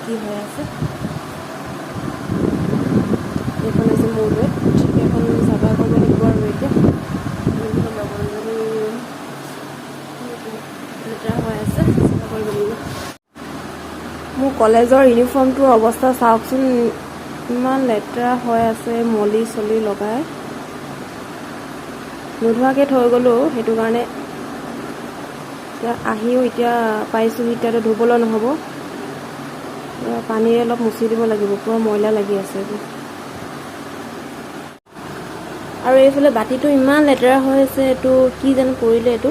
কি হৈ আছে এইখন আছে মোৰ বেড এখন চাফা কৰিব লাগিব আৰু এতিয়া লেতেৰা হৈ আছে চাফা কৰিব লাগিব মোৰ কলেজৰ ইউনিফৰ্মটোৰ অৱস্থা চাওকচোন ইমান লেতেৰা হৈ আছে মলি চলি লগাই নোধোৱাকৈ থৈ গ'লোঁ সেইটো কাৰণে এতিয়া আহিও এতিয়া পাইছোঁ এতিয়াতো ধুবলৈ নহ'ব পানীৰে অলপ মুচি দিব লাগিব পুৰা ময়লা লাগি আছে আৰু এইফালে বাতিটো ইমান লেতেৰা হৈ আছে এইটো কি জানো কৰিলে এইটো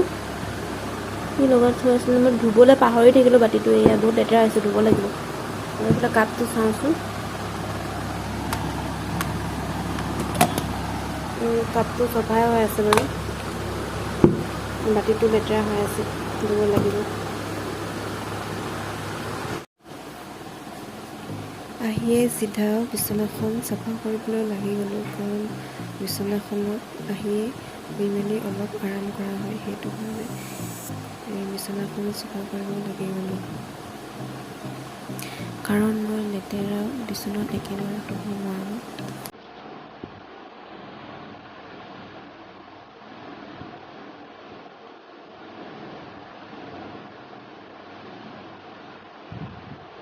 কি লগত থৈ আছিলে মই ধুবলৈ পাহৰি থাকিলোঁ বাতিটো এয়া বহুত লেতেৰা হৈছে ধুব লাগিব আৰু এইফালে কাপটো চাওঁচোন কাপটো চফাই হৈ আছে বাৰু বাতিটো লেতেৰা হৈ আছে ধুব লাগিব আহিয়ে চিধা বিচনাখন চাফা কৰিবলৈ লাগি গ'লোঁ কাৰণ বিচনাখনত আহিয়ে শুই মেলি অলপ আৰাম কৰা হয় সেইটো কাৰণে এই বিচনাখন চাফা কৰিব লাগি গ'লোঁ কাৰণ মই লেতেৰা বিচনাত একেবাৰে শুব নোৱাৰোঁ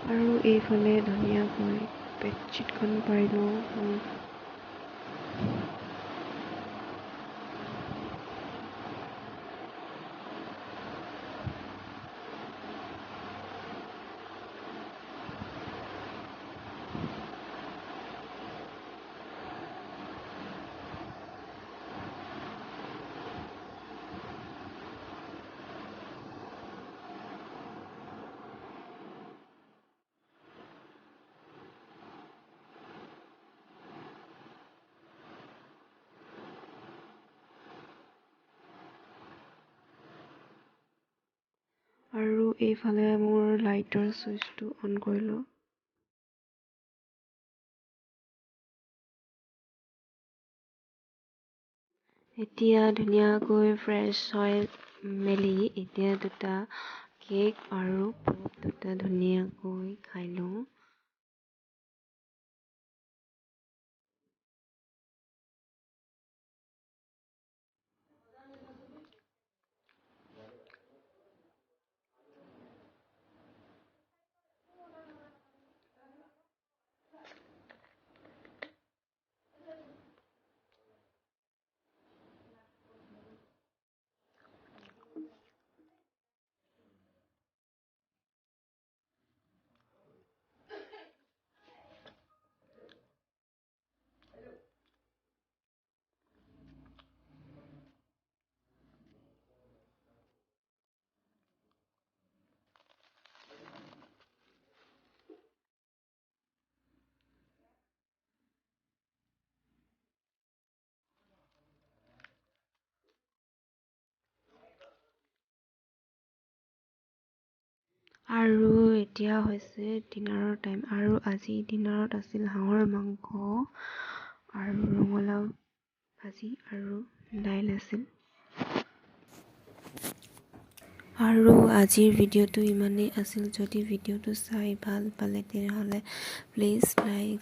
আৰু এইফালে ধুনীয়াকৈ বেডশ্বীটখন পাৰিলোঁ আৰু এইফালে মোৰ লাইটৰ ছুইচটো অন কৰিলোঁ এতিয়া ধুনীয়াকৈ ফ্ৰেছ হৈ মেলি এতিয়া দুটা কেক আৰু পপ দুটা ধুনীয়াকৈ খাই লওঁ আৰু এতিয়া হৈছে ডিনাৰৰ টাইম আৰু আজি ডিনাৰত আছিল হাঁহৰ মাংস আৰু ৰঙালাও ভাজি আৰু দাইল আছিল আৰু আজিৰ ভিডিঅ'টো ইমানেই আছিল যদি ভিডিঅ'টো চাই ভাল পালে তেনেহ'লে প্লিজ লাইক